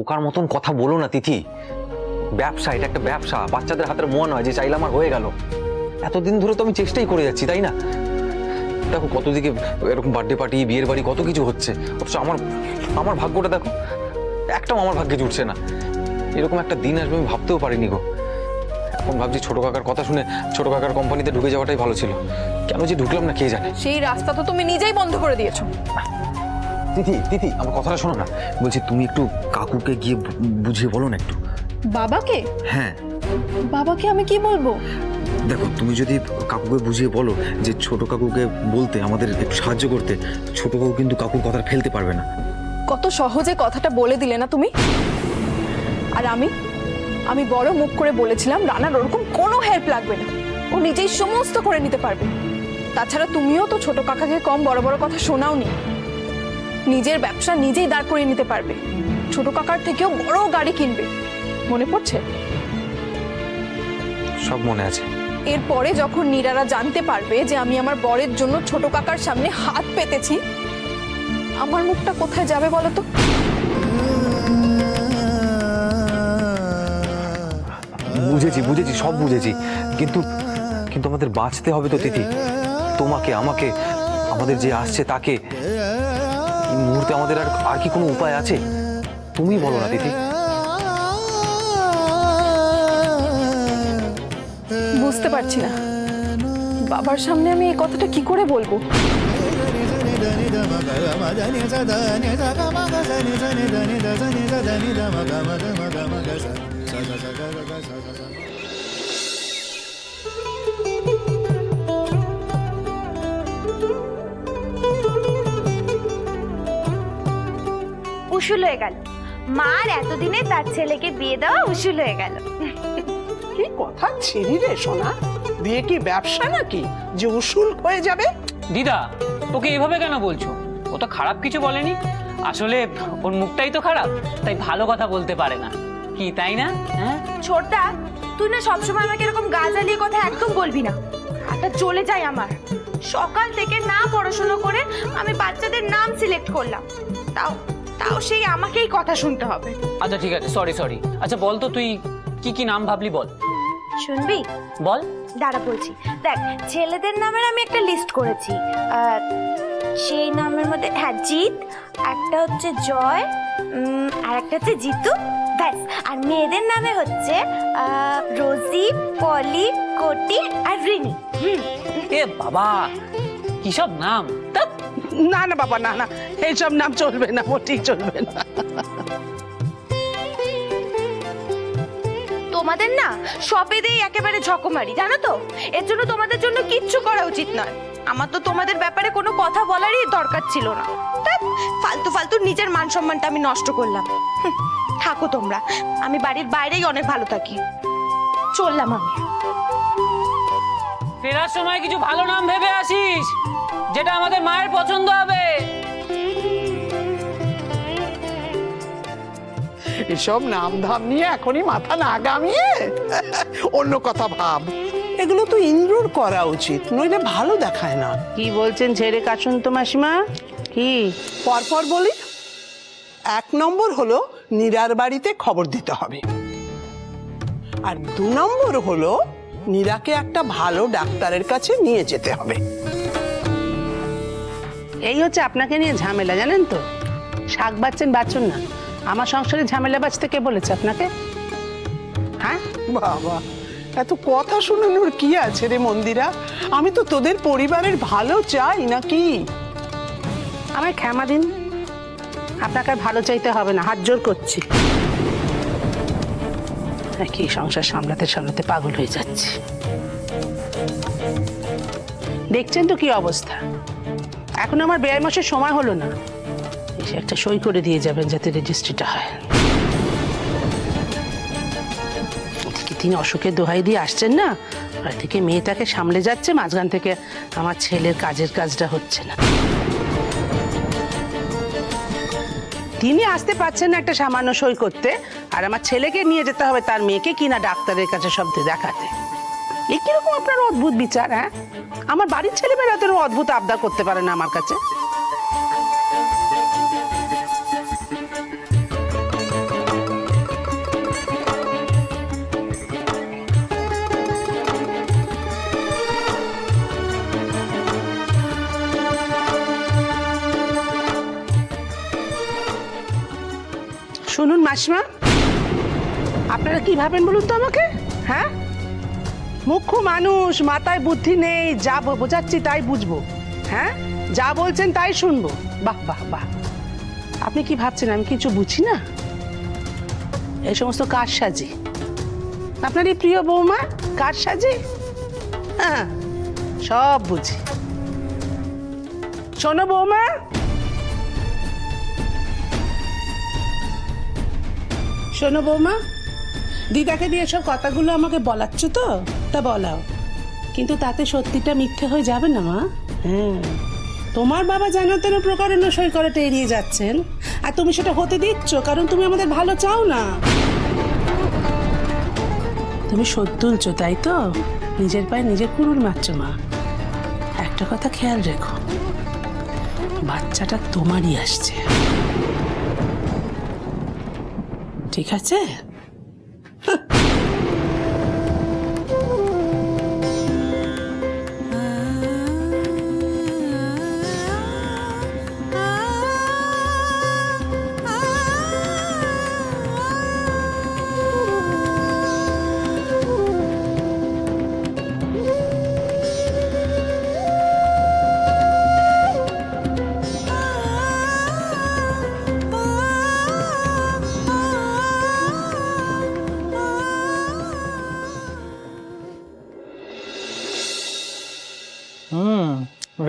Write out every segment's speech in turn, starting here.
বোকার মতন কথা বলো না তিথি। ব্যবসা, এটা একটা ব্যবসা, বাচ্চাদের হাতের মোয়া নয় যে চাইলে আমার হয়ে গেল। এতদিন ধরে তো আমি চেষ্টাই করে যাচ্ছি, তাই না? দেখো কত দিকে এরকম বার্থডে পার্টি, বিয়ের বাড়ি, কত কিছু হচ্ছে, অথচ আমার ভাগ্যটা দেখো, একটাও আমার ভাগ্যে জুটছে না। এরকম একটা দিন আসবে আমি ভাবতেও পারিনি গো। এখন ভাবছি ছোট কাকার কথা শুনে ছোট কাকার কোম্পানিতে ঢুকে যাওয়াটাই ভালো ছিল। কেন যে ঢুকলাম না কে জানে। সেই রাস্তা তো তুমি নিজেই বন্ধ করে দিয়েছো। তিথি তিথি আমার কথাটা শোনো না, বলছি তুমি একটু কাকুকে গিয়ে বুঝিয়ে বলো না একটু। বাবাকে? হ্যাঁ। বাবাকে আমি কি বলবো? দেখো তুমি যদি কাকুকে বুঝিয়ে বলো যে ছোট কাকুকে বলতে আমাদের একটু সাহায্য করতে, ছোট কাকু কিন্তু কাকুর কথা ফেলতে পারবে না। কত সহজে কথাটা বলে দিলে না তুমি। আর আমি বড় মুখ করে বলেছিলাম রানার ওরকম কোনো হেল্প লাগবে না, ও নিজেই সমস্ত করে নিতে পারবে। তাছাড়া তুমিও তো ছোট কাকাকে কম বড় বড় কথা শোনাওনি। নিজের ব্যবসা নিজেই দাঁড় করিয়ে নিতে পারবে, ছোট কাকার থেকেও বড় গাড়ি কিনবে। মনে পড়ছে? সব মনে আছে। এরপরে যখন নীরারা জানতে পারবে যে আমি আমার বরের জন্য ছোট কাকার সামনে হাত পেতেছি, আমার মুখটা কোথায় যাবে বলো তো? বুঝেছি সব বুঝেছি, কিন্তু কিন্তু আমাদের বাঁচতে হবে তো তিথি। তোমাকে, আমাকে, আমাদের যে আসছে তাকে। এই মুহূর্তে আমাদের আর কি কোনো উপায় আছে? তুমি বলো না তিথি। বুঝতে পারছি না বাবার সামনে আমি এই কথাটা কি করে বলবো। উসুল হয়ে গেল, মার এতদিনে তার ছেলেকে বিয়ে দেওয়া উসুল হয়ে গেল। কি কথা ছিড়ি রে সোনা, বিয়ে কি ব্যবসা নাকি যে উসুল হয়ে যাবে? দিদা ওকে এভাবে কেন বলছো? ও তো খারাপ কিছু বলেনি, আসলে ওর মুখটাই তো খারাপ, তাই ভালো কথা বলতে পারে না, কি তাই না? হ্যাঁ ছোটদা, তুই না সবসময় আমাকে এরকম গা জ্বালিয়ে কথা একদম বলবি না। হাতটা চলে যায় আমার। সকাল থেকে না পড়াশোনা করে আমি বাচ্চাদের নাম সিলেক্ট করলাম, তাও তাও সেই আমাকেই কথা শুনতে হবে। আচ্ছা ঠিক আছে, সরি। আচ্ছা বল তো তুই কি নাম ভাবলি, বল। শুনবি? বল। দাঁড়া বলছি। দেখ, ছেলেদের নামের আমি একটা লিস্ট করেছি। সেই নামের মধ্যে হ্যাঁ জিৎ, একটা হচ্ছে জয়, আর একটা হচ্ছে জিতু, ব্যাস। আর মেয়েদের নামে হচ্ছে রোজি, পলি, কোটি আর রিনি। এ বাবা, কি সব নাম! না না বাবা, না না, এইসব নাম চলবে না, মোটেই চলবে না। তোমাদের না সবেতেই একেবারে ঝকমারি, জানো তো? এর জন্য তোমাদের জন্য কিচ্ছু করা উচিত নয়। আমার তো তোমাদের ব্যাপারে কোনো কথা বলারই দরকার ছিল না। ফালতু ফালতু নিজের মান সম্মানটা আমি নষ্ট করলাম। থাকো তোমরা, আমি বাড়ির বাইরেই অনেক ভালো থাকি। চললাম আমি। ফেরার সময় কিছু ভালো নাম ভেবে আসিস, যেটা আমাদের মায়ের পছন্দ হবে। এসব নাম ধাম নিয়ে এখনই মাথা না গামিয়ে অন্য কথা ভাব। এগুলো তো ইনরোড করা উচিত, নইলে ভালো দেখায় না। কি বলছেন ছেড়ে কাশুন তো মাসিমা? কি পরপর বলি। 1 নম্বর হলো নীরার বাড়িতে খবর দিতে হবে, আর 2 নম্বর হলো নীরাকে একটা ভালো ডাক্তারের কাছে নিয়ে যেতে হবে। এই হচ্ছে আপনাকে নিয়ে ঝামেলা, জানেন তো? শাক বাচ্চুন না, আমার সংসারে ঝামেলা বাঁচতে কে বলেছে আপনাকে? হ্যাঁ বাবা, এত কথা শোনানোর কি আছে রে মন্দিরা? আমি তো তোদের পরিবারের ভালো চাই নাকি? আমায় ক্ষমা দিন, আপনাকে আর ভালো চাইতে হবে না, হাত জোর করছি। কি সংসার সামলাতে সামলাতে পাগল হয়ে যাচ্ছে। দেখছেন তো কি অবস্থা। এখন আমার বেয়াই মাসের সময় হলো না, এসে একটা সই করে দিয়ে যাবেন যাতে রেজিস্ট্রিটা হয়। তিনি অসুখের দোহাই দিয়ে আসছেন না, আর এদিকে মেয়েটাকে সামলে যাচ্ছে, মাঝখান থেকে আমার ছেলের কাজের কাজটা হচ্ছে না। তিনি আসতে পারছেন না একটা সামান্য সই করতে, আর আমার ছেলেকে নিয়ে যেতে হবে তার মেয়েকে কিনা ডাক্তারের কাছে সব দেখাতে। এ কিরকম আপনার অদ্ভুত বিচার? হ্যাঁ, আমার বাড়ির ছেলেমেয়েরা তো অদ্ভুত আবদার করতে পারে না আমার কাছে। শুনুন মাসিমা, আপনারা কি ভাবেন বলুন তো আমাকে? হ্যাঁ, মুখ্য মানুষ, মাথায় বুদ্ধি নেই, যা বোঝাচ্ছি তাই বুঝবো, হ্যাঁ, যা বলছেন তাই শুনবো। বাহ বাহ বাহ, আপনি কি ভাবছেন আমি কিছু বুঝি না? এই সমস্ত কাজ সাজি আপনার এই প্রিয় বৌমা কাজ সাজি, হ্যাঁ সব বুঝি। শোনো বৌমা, শোনো বৌমা, দিদাকে দিয়ে সব কথাগুলো আমাকে বলাচ্ছ তো, তা বলাও, কিন্তু তাতে সত্যিটা মিথ্যে হয়ে যাবে না মা। হ্যাঁ, তোমার বাবা যেন তেন প্রকারণ সই করাটা এড়িয়ে যাচ্ছেন, আর তুমি সেটা হতে দিচ্ছ কারণ তুমি আমাদের ভালো চাও না। তুমি সত্যি তুলছো তাই তো, নিজের পায়ে নিজে কুড়ুল মারছো মা। একটা কথা খেয়াল রেখো, বাচ্চাটা তোমারই আসছে, ঠিক আছে?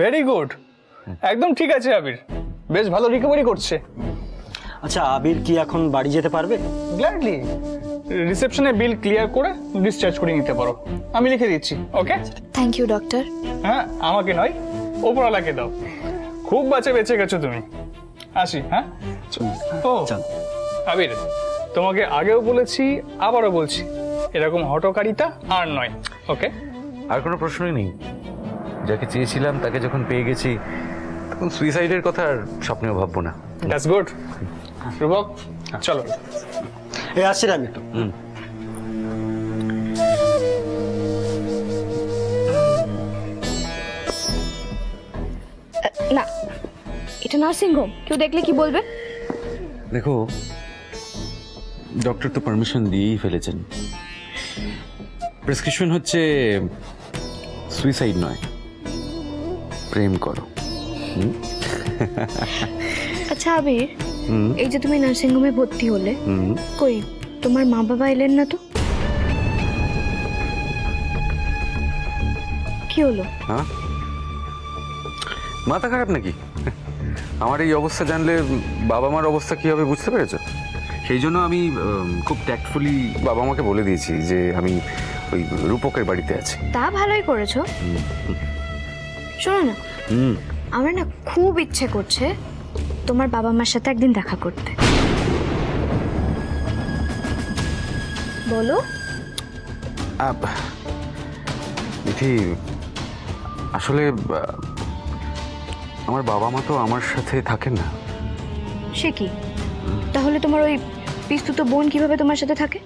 ভেরি গুড, একদম ঠিক আছে আবির, বেশ ভালো রিকভারি করছে। আচ্ছা, আবির কি এখন বাড়ি যেতে পারবে? গ্ল্যাডলি রিসেপশনে বিল ক্লিয়ার করে ডিসচার্জ করে নিতে পারো, আমি লিখে দিচ্ছি। ওকে, থ্যাংক ইউ ডক্টর। হ্যাঁ, আমাকে নয়, ওপরওয়ালাকে দাও। খুব বাঁচে বেঁচে গেছো তুমি। আসি, হ্যাঁ। ও আবির, তোমাকে আগেও বলেছি আবারও বলছি, এরকম হটকারিতা আর নয়। ওকে, আর কোনো প্রশ্নই নেই। যাকে চেয়েছিলাম তাকে যখন পেয়ে গেছি, তখন সুইসাইডের কথা আর স্বপ্নেও ভাববো না। That's good. রূপক, চলো। এই আসছি আমি একটু। না, এটা নার্সিং হোম, কেউ দেখলে কি বলবে? দেখো, ডক্টর তো পারমিশন দিয়েই ফেলেছেন। প্রেসক্রিপশন হচ্ছে সুইসাইড নয়, প্রেম করো। আচ্ছা আবির, এই যে তুমি নার্সিং হোমে ভর্তি হলে, কই তোমার মা বাবা এলেন না তো? কি হলো? হ্যাঁ, মাথা খারাপ নাকি? আমার এই অবস্থা জানলে বাবা মার অবস্থা কি হবে বুঝতে পেরেছো? সেই জন্য আমি খুব ট্যাক্টফুলি বাবা মাকে বলে দিয়েছি যে আমি ওই রূপকের বাড়িতে আছি। তা ভালোই করেছো। শোনো না, আমার না খুব ইচ্ছে করছে তোমার বাবা মার সাথে একদিন দেখা করতে। বলো। ইথি, আসলে আমার বাবা মা তো আমার সাথে থাকেন না। সে কি? তাহলে তোমার ওই পিস্তুত বোন কিভাবে তোমার সাথে থাকে?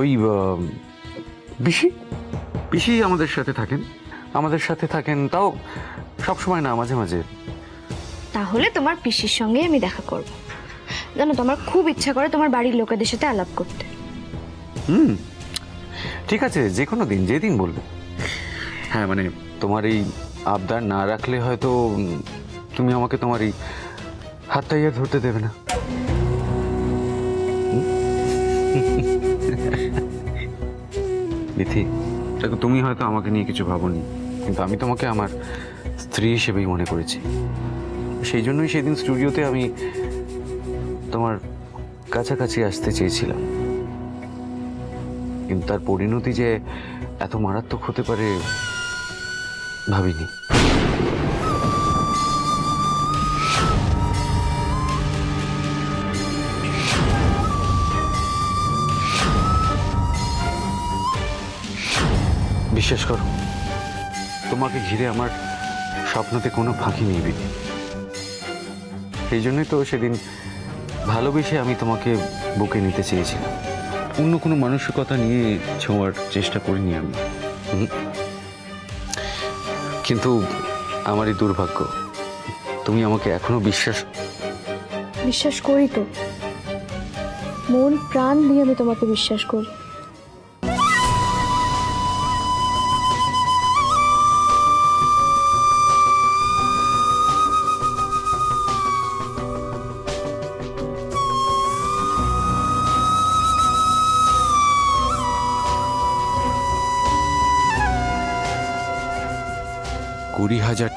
ওই পিসি পিসি আমাদের সাথে থাকেন, তাও সব সময় না, মাঝে মাঝে। তাহলে তোমার পিসির সঙ্গে আমি দেখা করব। জানো তো, আমার খুব ইচ্ছা করে তোমার বাড়ির লোকেদের সাথে আলাপ করতে। ঠিক আছে, যে কোনো দিন, যেদিন বলবে। হ্যাঁ, মানে তোমার এই আবদার না রাখলে হয়তো তুমি আমাকে তোমার এই হাতটা আর ধরতে দেবে না। বিথি, দেখো, তুমি হয়তো আমাকে নিয়ে কিছু ভাবোনি, কিন্তু আমি তোমাকে আমার স্ত্রী হিসেবেই মনে করেছি। সেই জন্যই সেদিন স্টুডিওতে আমি তোমার কাছাকাছি আসতে চেয়েছিলাম, কিন্তু তার পরিণতি যে এত মারাত্মক হতে পারে ভাবিনি। বিশ্বাস করো, তোমাকে ঘিরে আমার স্বপ্নতে কোনো ফাঁকি নেই বিধি। সেই জন্যই তো সেদিন ভালোবেসে আমি তোমাকে বুকে নিতে চেয়েছিলাম, অন্য কোনো মানসিকতা নিয়ে ছোঁয়ার চেষ্টা করিনি আমি। কিন্তু আমারই দুর্ভাগ্য, তুমি আমাকে এখনো বিশ্বাস করি তো, মন প্রাণ দিয়ে আমি তোমাকে বিশ্বাস করি।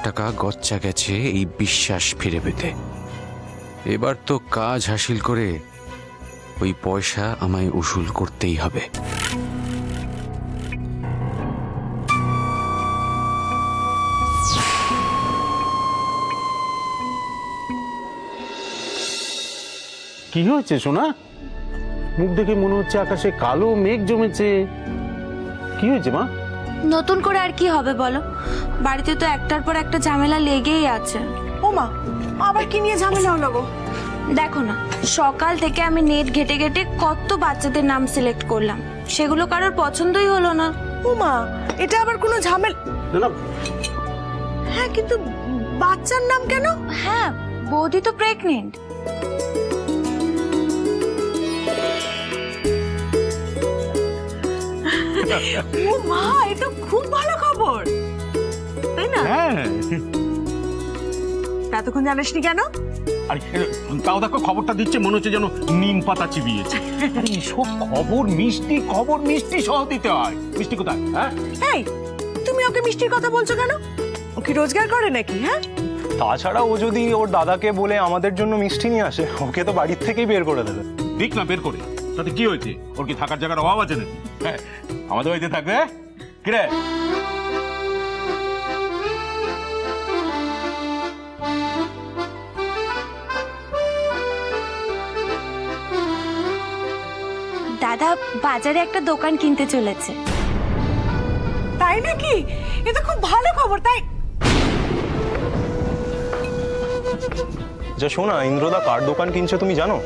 টাকা গচ্চা গেছে এই বিশ্বাস ফিরে পেতে। এবার তো কাজ হাসিল করে ওই পয়সা আমায় উসুল করতেই হবে। কি হয়েছে সোনা? মুখ দেখে মনে হচ্ছে আকাশে কালো মেঘ জমেছে। কি হয়েছে মা? নতুন করে আর কি হবে বলো, বাড়িতে তো একটার পর একটা ঝামেলা লেগেই আছে। ও মা, আবার কি নিয়ে ঝামেলা হলো গো? দেখো না, সকাল থেকে আমি নেট ঘেটে ঘেটে কত বাচ্চাদের নাম সিলেক্ট করলাম, সেগুলো কারোর পছন্দই হলো না। ও মা, এটা আবার কোনো ঝামেলা? না না, হ্যাঁ, কিন্তু বাচ্চার নাম কেন? হ্যাঁ, বৌদি তো প্রেগনেন্ট। ও মা, এটা খুব ভালো খবর, তাই না? হ্যাঁ। এতক্ষণ জানিসনি কেন? আর তাও দেখো খবরটা দিচ্ছে মনে হচ্ছে যেন নিম পাতা চিবিয়েছে। আরে সব খবর মিষ্টি সহ দিতে হয়। মিষ্টি কোথায়? হ্যাঁ, এই, তুমি ওকে মিষ্টির কথা বলছো কেন? ও কি রোজগার করে নাকি? হ্যাঁ, তাছাড়া ও যদি ওর দাদাকে বলে আমাদের জন্য মিষ্টি নিয়ে আসে, ওকে তো বাড়ির থেকেই বের করে দেবে। দিক না বের করে, তাতে কি হয়েছে? ওর কি থাকার জায়গার অভাব আছে নাকি? হ্যাঁ, আমাদের বাড়িতে থাকবে। কিরে, দাদা বাজারে একটা দোকান কিনতে চলেছে। তাই নাকি? এটা খুব ভালো খবর, তাই? যা শোনা, ইন্দ্রদা কার দোকান কিনছে তুমি জানো?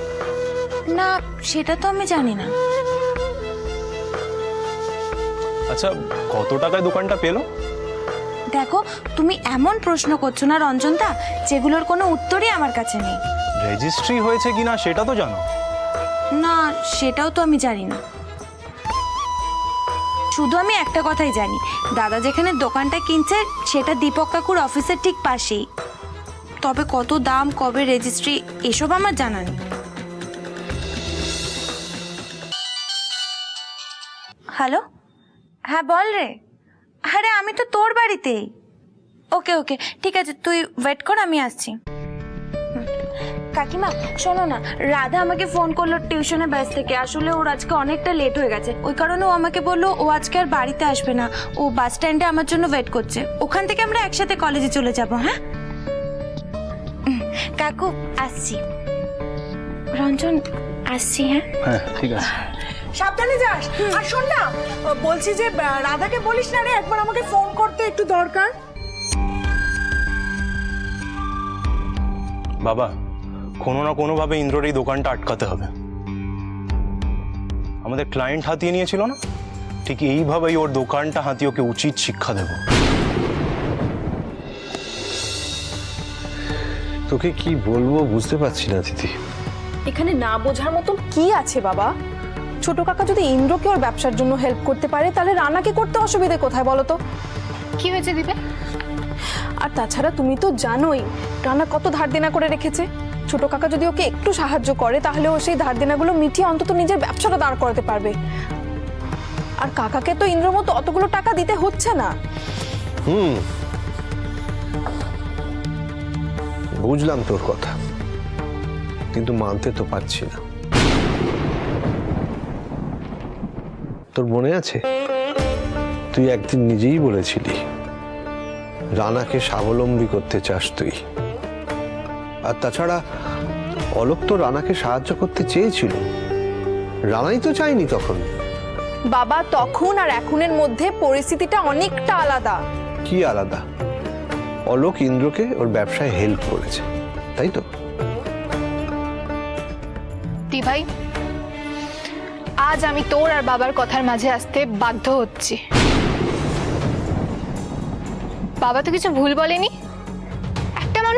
না, সেটা তো আমি জানি না। আচ্ছা, কত টাকায় দোকানটা পেলো? দেখো, তুমি এমন প্রশ্ন করছো না রঞ্জনদা, যেগুলোর কোনো উত্তরই আমার কাছে নেই। রেজিস্ট্রি হয়েছে কিনা সেটা তো জানো? না, সেটাও তো আমি জানি না। শুধু আমি একটা কথাই জানি, দাদা যেখানে দোকানটা কিনছে সেটা দীপক কাকুর অফিসের ঠিক পাশেই। তবে কত দাম, কবে রেজিস্ট্রি, এসব আমার জানা নেই। হ্যালো, হ্যাঁ বল রে। আরে আমি তো তোর বাড়িতেই। ওকে ওকে, ঠিক আছে, তুই ওয়েট কর, আমি আসছি। কাকিমা শোনো না, রাধা আমাকে ফোন করলো টিউশনে ব্যাস থেকে। আসলে ওর আজকে অনেকটা লেট হয়ে গেছে, ওই কারণে ও আমাকে বললো ও আজকে আর বাড়িতে আসবে না, ও বাস স্ট্যান্ডে আমার জন্য ওয়েট করছে। ওখান থেকে আমরা একসাথে কলেজে চলে যাব। হ্যাঁ কাকু, আসছি। রঞ্জন, আসছি। হ্যাঁ হ্যাঁ, ঠিক আছে। সাবধানে যাস। আর শোন না, বলছি যে রাধাকে বলিস না রে একবার আমাকে ফোন করতে, একটু দরকার। বাবা, কোনো না কোনো ভাবে ইন্দ্রর এই দোকানটা আটকাতে হবে। আমাদের ক্লায়েন্ট হাতিয়ে নিয়েছিল না, ঠিক এইভাবেই ওর দোকানটা হাতিয়ে ওকে উচিত শিক্ষা দেব। তোকে কি বলবো বুঝতে পারছি না তিথি। এখানে না বোঝার মতন কি আছে বাবা? ছোট কাকা যদি ইন্দ্রকে ওর ব্যবসার জন্য হেল্প করতে পারে, তাহলে রানাকে করতে অসুবিধে কোথায় বলো তো? কি হয়েছে দিবে? আর তাছাড়া তুমি তো জানোই রানা কত ধার দেনা করে রেখেছে। ছোট কাকা যদি ওকে একটু সাহায্য করে, তাহলে ও সেই ধার দেনাগুলো মিটিয়ে অন্তত নিজের ব্যবসাটা দাঁড় করাতে পারবে। আর কাকাকে তো ইন্দ্রর মতো অতগুলো টাকা দিতে হচ্ছে না। বুঝলাম তোর কথা, কিন্তু মানতে তো পারছি না। তোর মনে আছে তুই একদিন নিজেই বলেছিলি রানাকে স্বাবলম্বী করতে চাস তুই। আর তাছাড়া অলোক তো রানাকে সাহায্য করতে চেয়েছিল, রানাই তো চাইনি তখন। বাবা, তখন আর এখনের মধ্যে পরিস্থিতিটা অনেকটা আলাদা। কি আলাদা? অলোক ইন্দ্রকে ওর ব্যবসায় হেল্প করেছে, তাই তো? দি ভাই, আজ আমি তোর আর বাবার কথার মাঝে আসতে বাধ্য হচ্ছি। বাবা তো কিছু ভুল বলেনি,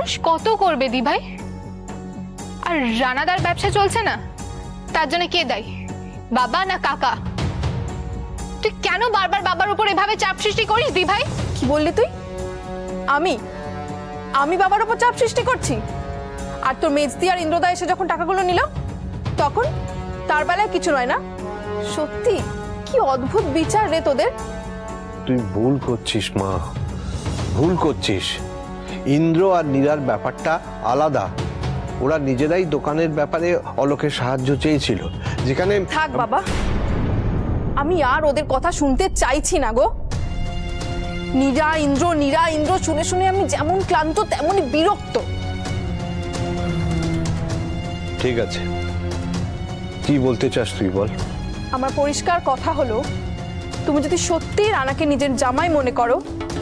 মানুষ কত করবে দি ভাই? আর রানাদার ব্যবসা চলছে না, তার জন্য কে দায়ী, বাবা না কাকা? তুই কেন বারবার বাবার উপর এভাবে চাপ সৃষ্টি করিস দি ভাই? কি বললি তুই? আমি আমি বাবার উপর চাপ সৃষ্টি করছি? আর তোর মেজদি আর ইন্দ্রদা এসে যখন টাকাগুলো নিল তখন তার বেলায় কিছু নয় না? সত্যি কি অদ্ভুত বিচার রে তোদের। তুই ভুল করছিস মা, ভুল করছিস। ইন্দ্র আর নীরার ব্যাপারটা আলাদা। ওরা নিজেরাই দোকানের ব্যাপারে অলোকের সাহায্য চেয়েছিল, যেখানে থাক বাবা, আমি আর ওদের কথা শুনতে চাইছি না গো। নীরা ইন্দ্র শুনে শুনে আমি যেমন ক্লান্ত তেমনই বিরক্ত। ঠিক আছে, কি বলতে চাস তুই বল। আমার পরিষ্কার কথা হলো, তুমি যদি সত্যি রানাকে নিজের জামাই মনে করো,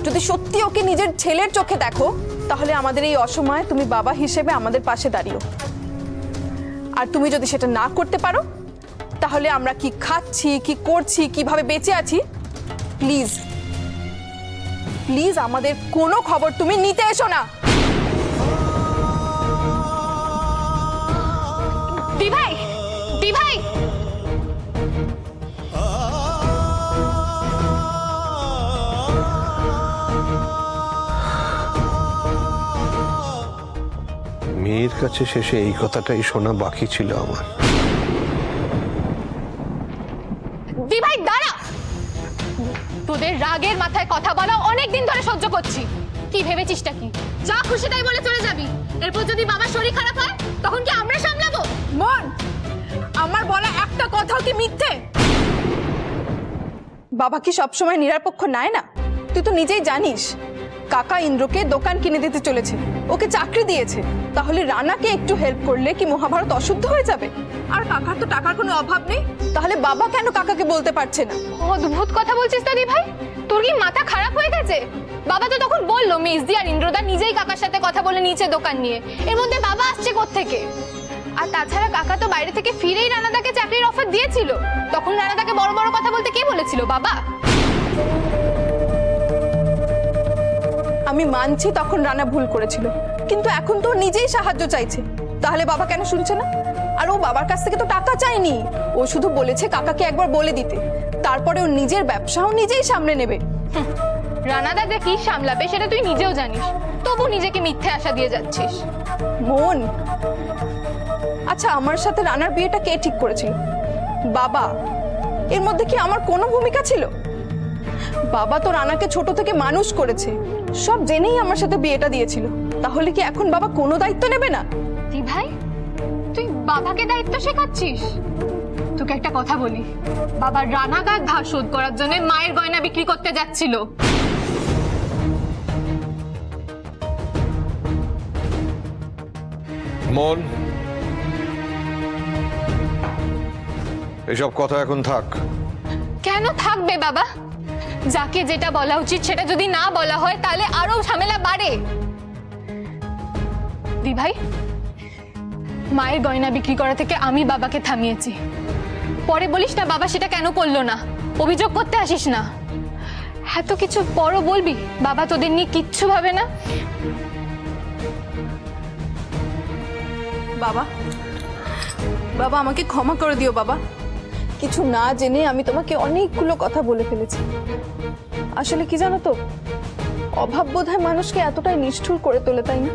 যদি সত্যি ওকে নিজের ছেলের চোখে দেখো, তাহলে আমাদের এই অসময়ে তুমি বাবা হিসেবে আমাদের পাশে দাঁড়িও। আর তুমি যদি সেটা না করতে পারো, তাহলে আমরা কি খাচ্ছি, কি করছি, কিভাবে বেঁচে আছি, প্লিজ প্লিজ আমাদের কোনো খবর তুমি নিতে এসো না। দি ভাই, দি ভাই, মেয়ের কাছে শেষে এই কথাটাই শোনা বাকি ছিল আমার। দি ভাই দাঁড়া। তোদের রাগের মাথায় কথা বলা অনেকদিন ধরে সহ্য করছি। কি ভেবেছিসটা কি, যা খুশি তাই বলে চলে যাবি? এরপর যদি বাবার শরীর খারাপ হয় তখন কি আমরা সামলাবো? মন, আমার বলা একটা কথাও কি মিথ্যে? বাবা কি সবসময় নিরপেক্ষ নেয় না? তুই তো নিজেই জানিস কাকা ইন্দ্রকে দোকান কিনে দিতে চলেছে, ওকে চাকরি দিয়েছে। তাহলে রানাকে একটু হেল্প করলে কি মহাভারত অশুদ্ধ হয়ে যাবে? আর কাকার তো টাকার কোনো অভাব নেই, তাহলে বাবা কেন কাকাকে বলতে পারছে না? অদ্ভুত কথা বলছিস তো দি ভাই, তোর কি মাথা খারাপ হয়ে গেছে? বাবা তো তখন বললো মেজদি আর ইন্দ্রদা নিজেই কাকার সাথে কথা বলে নিচে দোকান নিয়ে, এর মধ্যে বাবা আসছে কোত্থেকে? আর তাছাড়া কাকা তো বাইরে থেকে ফিরেই রানাদাকে চাকরির অফার দিয়েছিল, তখন রানাদাকে বড় বড় কথা বলতে কে বলেছিল? বাবা। আমি মানছি তখন রানা ভুল করেছিল, কিন্তু এখন তো নিজেই সাহায্য চাইছে, তাহলে বাবা কেন শুনছে না? আর ও বাবার কাছ থেকে তো টাকা চায়নি, ও শুধু বলেছে কাকাকে একবার বলে দিতে, তারপরে ও নিজের ব্যবসাও নিজেই সামনে নেবে। রানাদা যে কি সামলাবে সেটা তুই নিজেও জানিস, তবু নিজেকে মিথ্যে আশা দিয়ে যাচ্ছিস। মন, আচ্ছা আমার সাথে রানার বিয়েটা কে ঠিক করেছিল? বাবা। এর মধ্যে কি আমার কোনো ভূমিকা ছিল? বাবা তো রানাকে ছোট থেকে মানুষ করেছে, সব জেনেই আমার সাথে বিয়েটা দিয়েছিল। তাহলে কি এখন বাবা কোনো দায়িত্ব নেবে না? দি ভাই, তুই বাবাকে দায়িত্ব শেখাচ্ছিস? তোকে একটা কথা বলি, বাবা রানাদার ধার শোধ করার জন্য মায়ের গয়না বিক্রি করতে যাচ্ছিল। মন, এসব কথা এখন থাক। কেন থাকবে বাবা? যাকে যেটা বলা উচিত সেটা যদি না বলা হয় তাহলে আরো ঝামেলা বাড়ে। দি ভাই, মায়ের গয়না বিক্রি করা থেকে আমি বাবাকে থামিয়েছি। পরে বলিস না বাবা সেটা কেন করলো না, অভিযোগ করতে আসিস না। এত কিছু পরও বলবি বাবা তোদের নিয়ে কিচ্ছু ভাবে না? বাবা, বাবা আমাকে ক্ষমা করে দিও বাবা, কিছু না জেনে আমি তোমাকে অনেকগুলো কথা বলে ফেলেছি। আসলে কি জানো তো, অভাব বোধহয় মানুষকে এতটাই নিষ্ঠুর করে তোলে, তাই না?